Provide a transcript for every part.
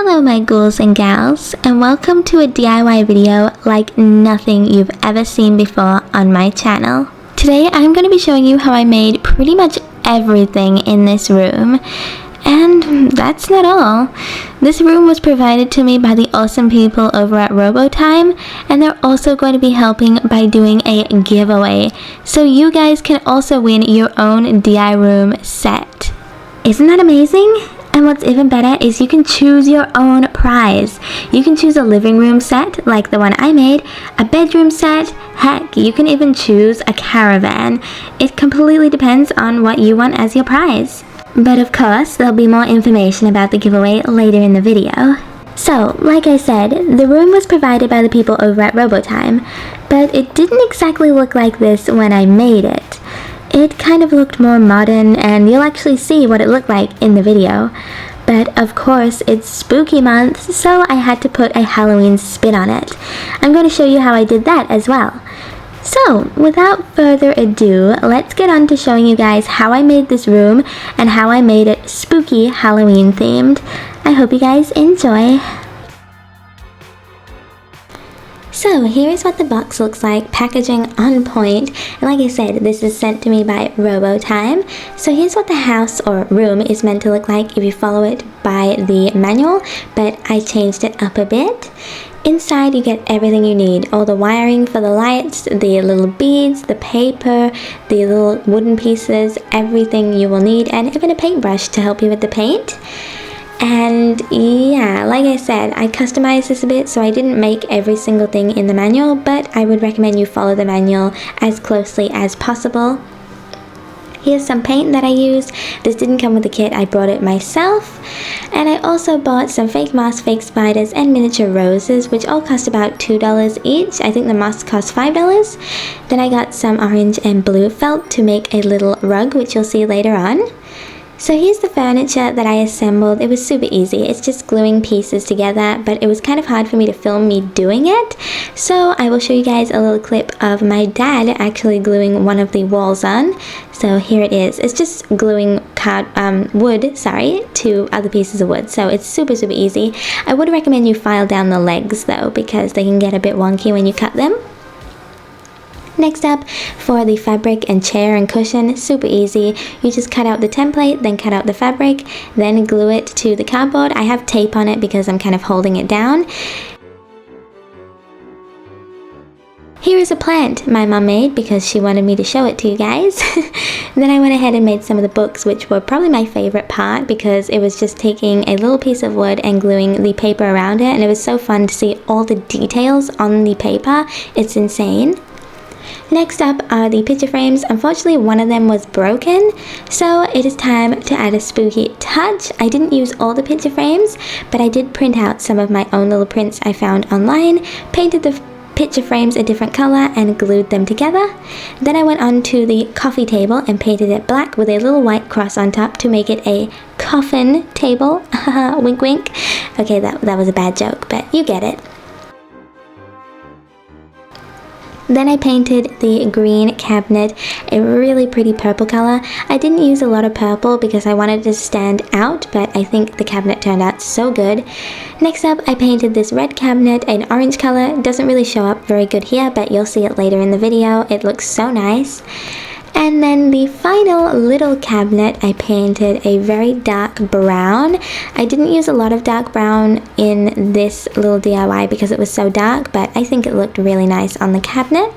Hello my ghouls and gals, and welcome to a DIY video like nothing you've ever seen before on my channel. Today I'm going to be showing you how I made pretty much everything in this room. And that's not all. This room was provided to me by the awesome people over at Robotime, and they're also going to be helping by doing a giveaway, so you guys can also win your own DIY room set. Isn't that amazing? And what's even better is you can choose your own prize. You can choose a living room set, like the one I made, a bedroom set, heck, you can even choose a caravan. It completely depends on what you want as your prize. But of course, there'll be more information about the giveaway later in the video. So, like I said, the room was provided by the people over at Robotime, but it didn't exactly look like this when I made it. It kind of looked more modern, and you'll actually see what it looked like in the video. But of course, it's spooky month, so I had to put a Halloween spin on it. I'm going to show you how I did that as well. So, without further ado, let's get on to showing you guys how I made this room and how I made it spooky Halloween themed. I hope you guys enjoy. So here is what the box looks like, packaging on point, and like I said, this is sent to me by Robotime. So here's what the house or room is meant to look like if you follow it by the manual, but I changed it up a bit. Inside you get everything you need, all the wiring for the lights, the little beads, the paper, the little wooden pieces, everything you will need, and even a paintbrush to help you with the paint. And yeah, like I said, I customized this a bit, so I didn't make every single thing in the manual, but I would recommend you follow the manual as closely as possible. Here's some paint that I used. This didn't come with the kit, I brought it myself. And I also bought some fake moss, fake spiders, and miniature roses, which all cost about $2 each. I think the moss cost $5. Then I got some orange and blue felt to make a little rug, which you'll see later on. So here's the furniture that I assembled. It was super easy. It's just gluing pieces together, but it was kind of hard for me to film me doing it. So I will show you guys a little clip of my dad actually gluing one of the walls on. So here it is. It's just gluing wood to other pieces of wood. So it's super easy. I would recommend you file down the legs though, because they can get a bit wonky when you cut them. Next up, for the fabric and chair and cushion, super easy. You just cut out the template, then cut out the fabric, then glue it to the cardboard. I have tape on it because I'm kind of holding it down. Here is a plant my mum made because she wanted me to show it to you guys. Then I went ahead and made some of the books, which were probably my favorite part because it was just taking a little piece of wood and gluing the paper around it, and it was so fun to see all the details on the paper. It's insane. Next up are the picture frames. Unfortunately, one of them was broken, so it is time to add a spooky touch. I didn't use all the picture frames, but I did print out some of my own little prints I found online, painted the picture frames a different color and glued them together. Then I went on to the coffee table and painted it black with a little white cross on top to make it a coffin table. Wink wink. Okay, that was a bad joke, but you get it. Then I painted the green cabinet a really pretty purple color. I didn't use a lot of purple because I wanted it to stand out, but I think the cabinet turned out so good. Next up, I painted this red cabinet an orange color. It doesn't really show up very good here, but you'll see it later in the video. It looks so nice. And then the final little cabinet, I painted a very dark brown. I didn't use a lot of dark brown in this little DIY because it was so dark, but I think it looked really nice on the cabinet.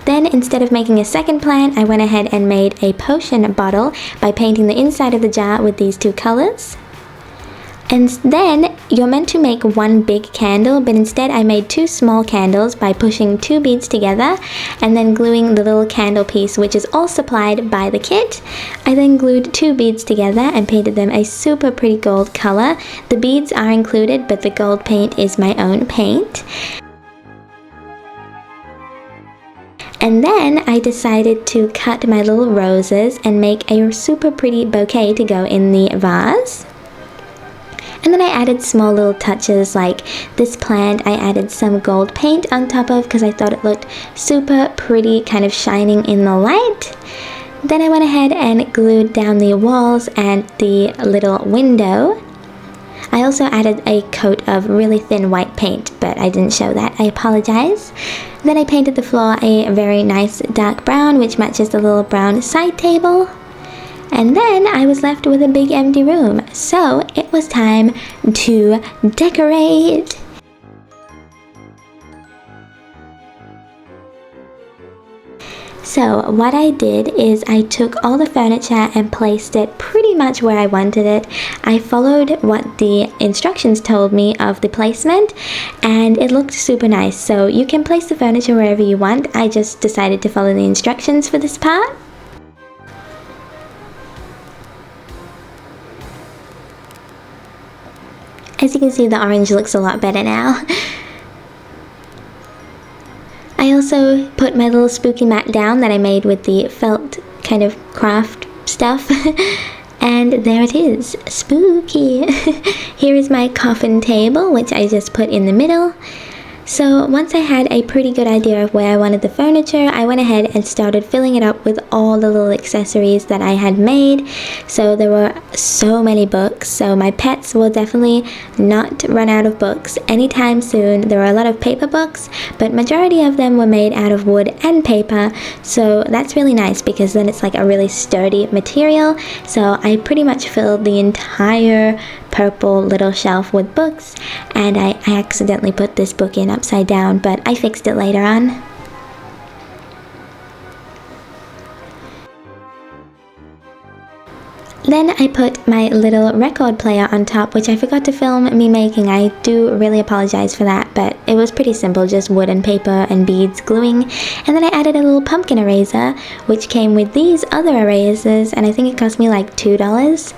Then instead of making a second plant, I went ahead and made a potion bottle by painting the inside of the jar with these two colors. And then you're meant to make one big candle, but instead I made two small candles by pushing two beads together and then gluing the little candle piece, which is all supplied by the kit. I then glued two beads together and painted them a super pretty gold color. The beads are included, but the gold paint is my own paint. And then I decided to cut my little roses and make a super pretty bouquet to go in the vase. And then I added small little touches like this plant I added some gold paint on top of because I thought it looked super pretty, kind of shining in the light. Then I went ahead and glued down the walls and the little window. I also added a coat of really thin white paint, but I didn't show that, I apologize. Then I painted the floor a very nice dark brown, which matches the little brown side table. And then I was left with a big empty room, so it was time to decorate. So what I did is I took all the furniture and placed it pretty much where I wanted it. I followed what the instructions told me of the placement, and it looked super nice. So you can place the furniture wherever you want. I just decided to follow the instructions for this part. As you can see, the orange looks a lot better now. I also put my little spooky mat down that I made with the felt kind of craft stuff. And there it is, spooky. Here is my coffin table, which I just put in the middle. So once I had a pretty good idea of where I wanted the furniture, I went ahead and started filling it up with all the little accessories that I had made. So there were so many books, so my pets will definitely not run out of books anytime soon. There were a lot of paper books, but majority of them were made out of wood and paper, so that's really nice because then it's like a really sturdy material. So I pretty much filled the entire purple little shelf with books, and I accidentally put this book in upside down, but I fixed it later on. Then I put my little record player on top, which I forgot to film me making. I do really apologize for that, but it was pretty simple, just wood and paper and beads gluing. And then I added a little pumpkin eraser, which came with these other erasers, and I think it cost me like $2.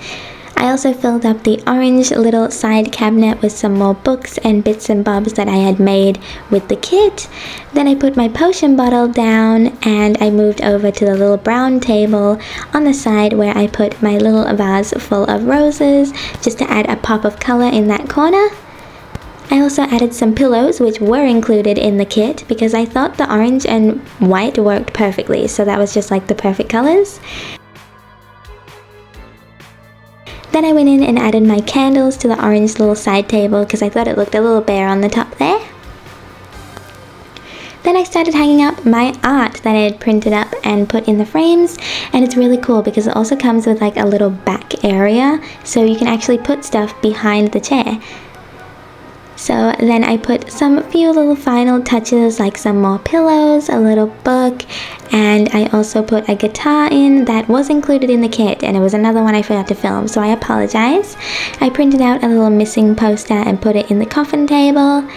I also filled up the orange little side cabinet with some more books and bits and bobs that I had made with the kit. Then I put my potion bottle down, and I moved over to the little brown table on the side where I put my little vase full of roses just to add a pop of color in that corner. I also added some pillows, which were included in the kit because I thought the orange and white worked perfectly, so that was just like the perfect colors. Then I went in and added my candles to the orange little side table because I thought it looked a little bare on the top there. Then I started hanging up my art that I had printed up and put in the frames, and it's really cool because it also comes with like a little back area, so you can actually put stuff behind the chair. So then I put some few little final touches like some more pillows, a little book, and I also put a guitar in that was included in the kit, and it was another one I forgot to film, so I apologize. I printed out a little missing poster and put it in the coffin table.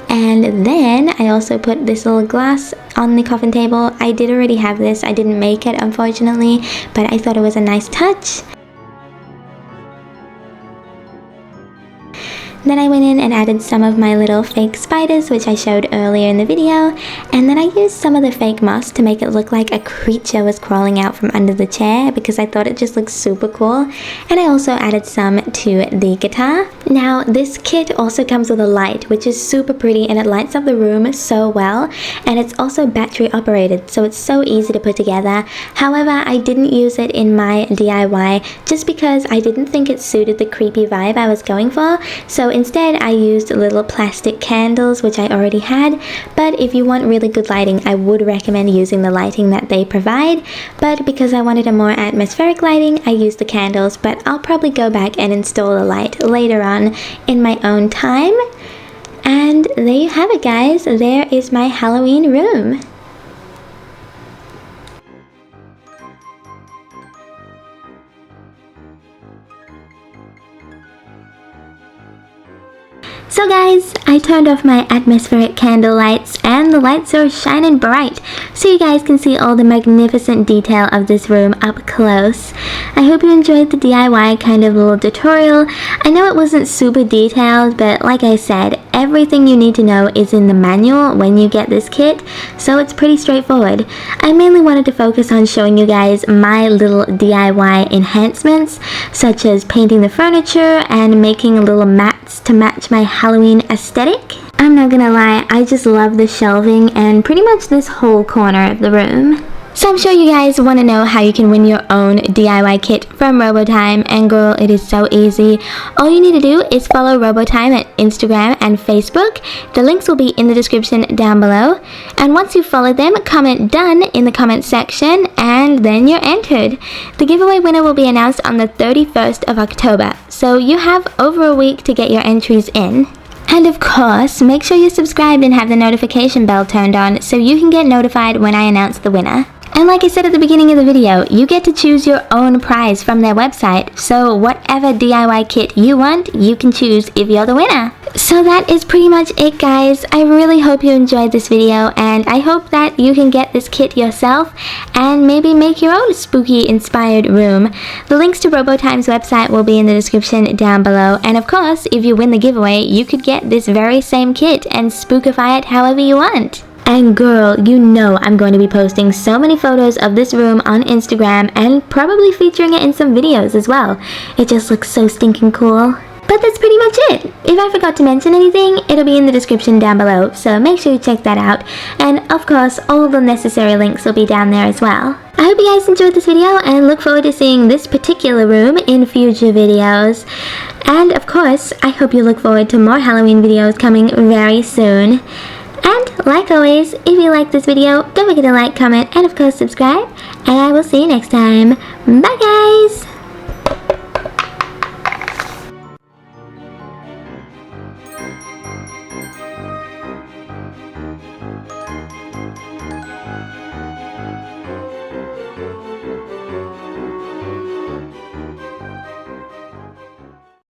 And then I also put this little glass on the coffin table. I did already have this, I didn't make it unfortunately, but I thought it was a nice touch. Then I went in and added some of my little fake spiders, which I showed earlier in the video, and then I used some of the fake moss to make it look like a creature was crawling out from under the chair because I thought it just looked super cool. And I also added some to the guitar. Now this kit also comes with a light, which is super pretty, and it lights up the room so well, and it's also battery operated, so it's so easy to put together. However, I didn't use it in my DIY just because I didn't think it suited the creepy vibe I was going for, so instead I used little plastic candles, which I already had. But if you want really good lighting, I would recommend using the lighting that they provide, but because I wanted a more atmospheric lighting, I used the candles, but I'll probably go back and install a light later on in my own time. And there you have it, guys. There is my Halloween room. So guys, I turned off my atmospheric candle lights and the lights are shining bright so you guys can see all the magnificent detail of this room up close. I hope you enjoyed the DIY kind of little tutorial. I know it wasn't super detailed, but like I said, everything you need to know is in the manual when you get this kit, so it's pretty straightforward. I mainly wanted to focus on showing you guys my little DIY enhancements, such as painting the furniture and making little mats to match my Halloween aesthetic. I'm not gonna lie, I just love the shelving and pretty much this whole corner of the room. So I'm sure you guys want to know how you can win your own DIY kit from Robotime, and girl, it is so easy. All you need to do is follow Robotime at Instagram and Facebook. The links will be in the description down below. And once you've followed them, comment done in the comment section and then you're entered. The giveaway winner will be announced on the 31st of October, so you have over a week to get your entries in. And of course, make sure you're subscribed and have the notification bell turned on so you can get notified when I announce the winner. And like I said at the beginning of the video, you get to choose your own prize from their website, so whatever DIY kit you want, you can choose if you're the winner. So that is pretty much it, guys. I really hope you enjoyed this video, and I hope that you can get this kit yourself and maybe make your own spooky inspired room. The links to Robotime's website will be in the description down below, and of course, if you win the giveaway, you could get this very same kit and spookify it however you want. And girl, you know I'm going to be posting so many photos of this room on Instagram and probably featuring it in some videos as well. It just looks so stinking cool. But that's pretty much it. If I forgot to mention anything, it'll be in the description down below, so make sure you check that out. And of course, all the necessary links will be down there as well. I hope you guys enjoyed this video and look forward to seeing this particular room in future videos. And of course, I hope you look forward to more Halloween videos coming very soon. And like always, if you like this video, don't forget to like, comment, and of course subscribe. And I will see you next time. Bye guys!